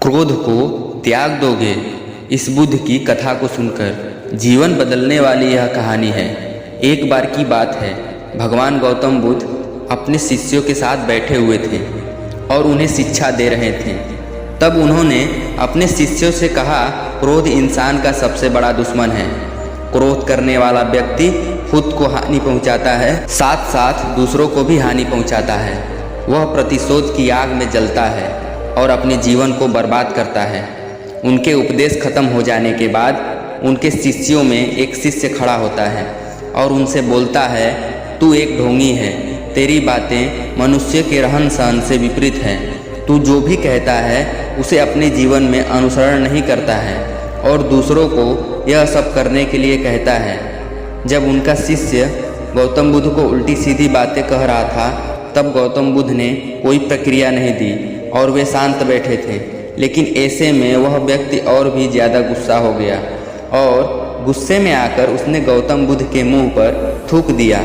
क्रोध को त्याग दोगे। इस बुद्ध की कथा को सुनकर जीवन बदलने वाली यह कहानी है। एक बार की बात है, भगवान गौतम बुद्ध अपने शिष्यों के साथ बैठे हुए थे और उन्हें शिक्षा दे रहे थे। तब उन्होंने अपने शिष्यों से कहा, क्रोध इंसान का सबसे बड़ा दुश्मन है। क्रोध करने वाला व्यक्ति खुद को हानि पहुंचाता है, साथ साथ दूसरों को भी हानि पहुंचाता है। वह प्रतिशोध की आग में जलता है और अपने जीवन को बर्बाद करता है। उनके उपदेश खत्म हो जाने के बाद उनके शिष्यों में एक शिष्य खड़ा होता है और उनसे बोलता है, तू एक ढोंगी है, तेरी बातें मनुष्य के रहन सहन से विपरीत हैं। तू जो भी कहता है उसे अपने जीवन में अनुसरण नहीं करता है और दूसरों को यह सब करने के लिए कहता है। जब उनका शिष्य गौतम बुद्ध को उल्टी सीधी बातें कह रहा था, तब गौतम बुद्ध ने कोई प्रक्रिया नहीं दी और वे शांत बैठे थे। लेकिन ऐसे में वह व्यक्ति और भी ज़्यादा गुस्सा हो गया और गुस्से में आकर उसने गौतम बुद्ध के मुंह पर थूक दिया।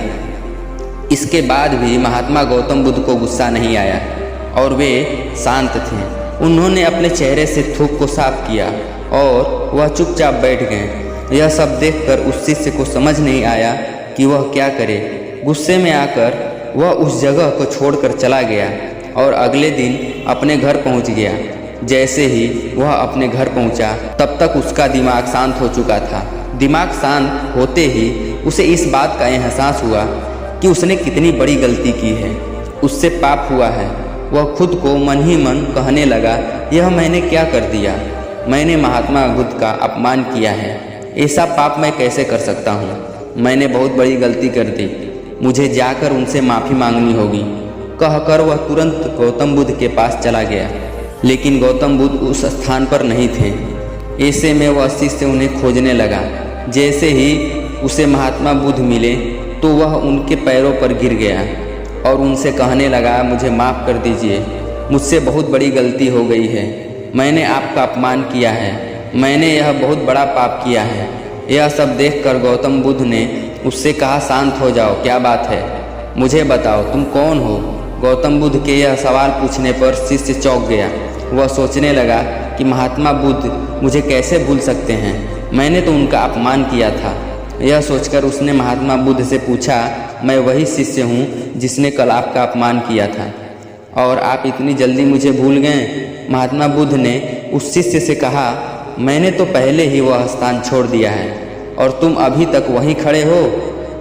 इसके बाद भी महात्मा गौतम बुद्ध को गुस्सा नहीं आया और वे शांत थे। उन्होंने अपने चेहरे से थूक को साफ किया और वह चुपचाप बैठ गए। यह सब देखकर उस शिष्य को समझ नहीं आया कि वह क्या करे। गुस्से में आकर वह उस जगह को छोड़कर चला गया और अगले दिन अपने घर पहुंच गया। जैसे ही वह अपने घर पहुंचा, तब तक उसका दिमाग शांत हो चुका था। दिमाग शांत होते ही उसे इस बात का एहसास हुआ कि उसने कितनी बड़ी गलती की है, उससे पाप हुआ है। वह खुद को मन ही मन कहने लगा, यह मैंने क्या कर दिया? मैंने महात्मा बुद्ध का अपमान किया है। ऐसा पाप मैं कैसे कर सकता हूँ? मैंने बहुत बड़ी गलती कर दी। मुझे जाकर उनसे माफ़ी मांगनी होगी। कहकर वह तुरंत गौतम बुद्ध के पास चला गया। लेकिन गौतम बुद्ध उस स्थान पर नहीं थे। ऐसे में वह शिष्य उन्हें खोजने लगा। जैसे ही उसे महात्मा बुद्ध मिले तो वह उनके पैरों पर गिर गया और उनसे कहने लगा, मुझे माफ़ कर दीजिए, मुझसे बहुत बड़ी गलती हो गई है। मैंने आपका अपमान किया है, मैंने यह बहुत बड़ा पाप किया है। यह सब देखकर गौतम बुद्ध ने उससे कहा, शांत हो जाओ, क्या बात है? मुझे बताओ, तुम कौन हो? गौतम बुद्ध के यह सवाल पूछने पर शिष्य चौंक गया। वह सोचने लगा कि महात्मा बुद्ध मुझे कैसे भूल सकते हैं, मैंने तो उनका अपमान किया था। यह सोचकर उसने महात्मा बुद्ध से पूछा, मैं वही शिष्य हूँ जिसने कल आपका अपमान किया था और आप इतनी जल्दी मुझे भूल गए? महात्मा बुद्ध ने उस शिष्य से कहा, मैंने तो पहले ही वह स्थान छोड़ दिया है और तुम अभी तक वहीं खड़े हो।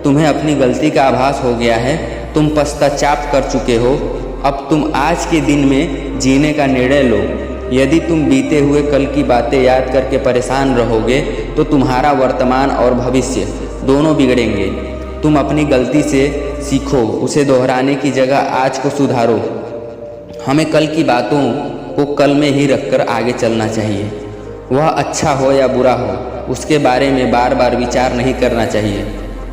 तुम्हें अपनी गलती का आभास हो गया है, तुम पश्चाताप कर चुके हो। अब तुम आज के दिन में जीने का निर्णय लो। यदि तुम बीते हुए कल की बातें याद करके परेशान रहोगे तो तुम्हारा वर्तमान और भविष्य दोनों बिगड़ेंगे। तुम अपनी गलती से सीखो, उसे दोहराने की जगह आज को सुधारो। हमें कल की बातों को कल में ही रखकर आगे चलना चाहिए। वह अच्छा हो या बुरा हो, उसके बारे में बार बार विचार नहीं करना चाहिए।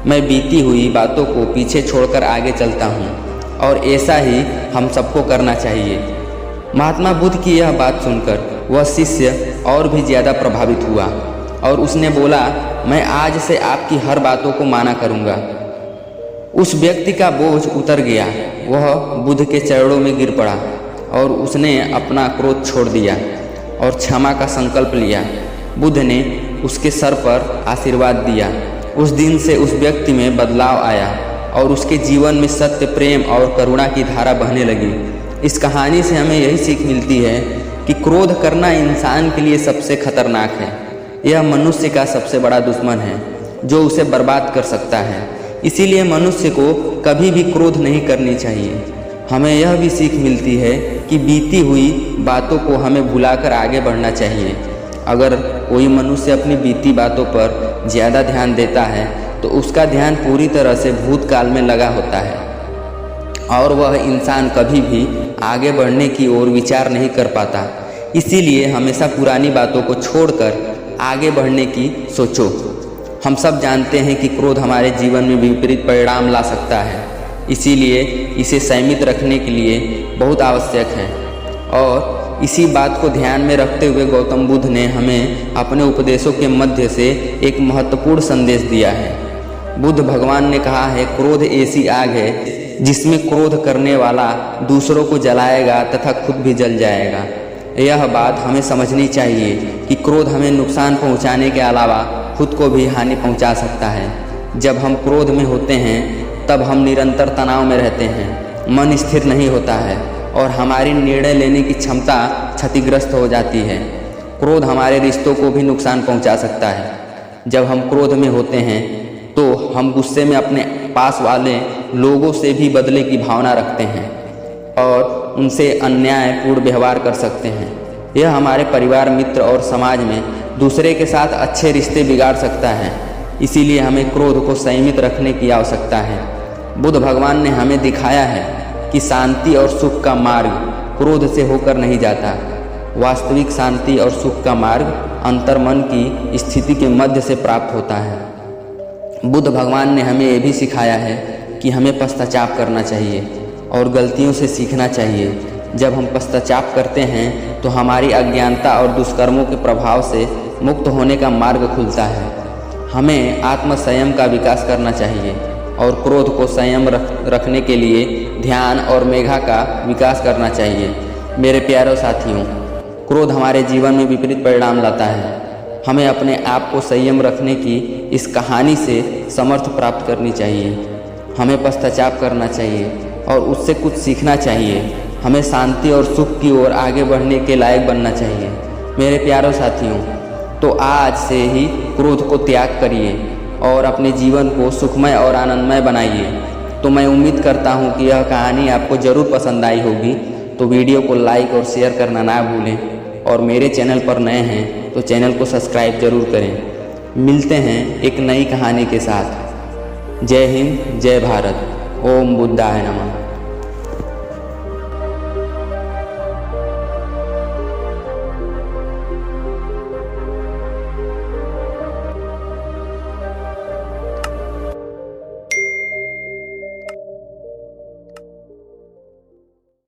मैं बीती हुई बातों को पीछे छोड़कर आगे चलता हूँ और ऐसा ही हम सबको करना चाहिए। महात्मा बुद्ध की यह बात सुनकर वह शिष्य और भी ज़्यादा प्रभावित हुआ और उसने बोला, मैं आज से आपकी हर बातों को माना करूँगा। उस व्यक्ति का बोझ उतर गया। वह बुद्ध के चरणों में गिर पड़ा और उसने अपना क्रोध छोड़ दिया और क्षमा का संकल्प लिया। बुद्ध ने उसके सर पर आशीर्वाद दिया। उस दिन से उस व्यक्ति में बदलाव आया और उसके जीवन में सत्य, प्रेम और करुणा की धारा बहने लगी। इस कहानी से हमें यही सीख मिलती है कि क्रोध करना इंसान के लिए सबसे खतरनाक है। यह मनुष्य का सबसे बड़ा दुश्मन है जो उसे बर्बाद कर सकता है। इसीलिए मनुष्य को कभी भी क्रोध नहीं करनी चाहिए। हमें यह भी सीख मिलती है कि बीती हुई बातों को हमें भुलाकर आगे बढ़ना चाहिए। अगर कोई मनुष्य अपनी बीती बातों पर ज़्यादा ध्यान देता है तो उसका ध्यान पूरी तरह से भूतकाल में लगा होता है और वह इंसान कभी भी आगे बढ़ने की ओर विचार नहीं कर पाता। इसीलिए हमेशा पुरानी बातों को छोड़कर आगे बढ़ने की सोचो। हम सब जानते हैं कि क्रोध हमारे जीवन में विपरीत परिणाम ला सकता है, इसीलिए इसे संयमित रखने के लिए बहुत आवश्यक है। और इसी बात को ध्यान में रखते हुए गौतम बुद्ध ने हमें अपने उपदेशों के मध्य से एक महत्वपूर्ण संदेश दिया है। बुद्ध भगवान ने कहा है, क्रोध ऐसी आग है जिसमें क्रोध करने वाला दूसरों को जलाएगा तथा खुद भी जल जाएगा। यह बात हमें समझनी चाहिए कि क्रोध हमें नुकसान पहुंचाने के अलावा खुद को भी हानि पहुंचा सकता है। जब हम क्रोध में होते हैं तब हम निरंतर तनाव में रहते हैं, मन स्थिर नहीं होता है और हमारी निर्णय लेने की क्षमता क्षतिग्रस्त हो जाती है। क्रोध हमारे रिश्तों को भी नुकसान पहुंचा सकता है। जब हम क्रोध में होते हैं तो हम गुस्से में अपने पास वाले लोगों से भी बदले की भावना रखते हैं और उनसे अन्यायपूर्ण व्यवहार कर सकते हैं। यह हमारे परिवार, मित्र और समाज में दूसरे के साथ अच्छे रिश्ते बिगाड़ सकता है। इसीलिए हमें क्रोध को संयमित रखने की आवश्यकता है। बुद्ध भगवान ने हमें दिखाया है कि शांति और सुख का मार्ग क्रोध से होकर नहीं जाता। वास्तविक शांति और सुख का मार्ग अंतर्मन की स्थिति के मध्य से प्राप्त होता है। बुद्ध भगवान ने हमें यह भी सिखाया है कि हमें पश्चाताप करना चाहिए और गलतियों से सीखना चाहिए। जब हम पश्चाताप करते हैं तो हमारी अज्ञानता और दुष्कर्मों के प्रभाव से मुक्त होने का मार्ग खुलता है। हमें आत्मसंयम का विकास करना चाहिए और क्रोध को संयम रखने के लिए ध्यान और मेघा का विकास करना चाहिए। मेरे प्यारे साथियों, क्रोध हमारे जीवन में विपरीत परिणाम लाता है। हमें अपने आप को संयम रखने की इस कहानी से समर्थ प्राप्त करनी चाहिए। हमें पश्चाताप करना चाहिए और उससे कुछ सीखना चाहिए। हमें शांति और सुख की ओर आगे बढ़ने के लायक बनना चाहिए। मेरे प्यारे साथियों, तो आज से ही क्रोध को त्याग करिए और अपने जीवन को सुखमय और आनंदमय बनाइए। तो मैं उम्मीद करता हूँ कि यह कहानी आपको ज़रूर पसंद आई होगी। तो वीडियो को लाइक और शेयर करना ना भूलें और मेरे चैनल पर नए हैं तो चैनल को सब्सक्राइब ज़रूर करें। मिलते हैं एक नई कहानी के साथ। जय हिंद, जय भारत। ओम बुद्धाय नमः।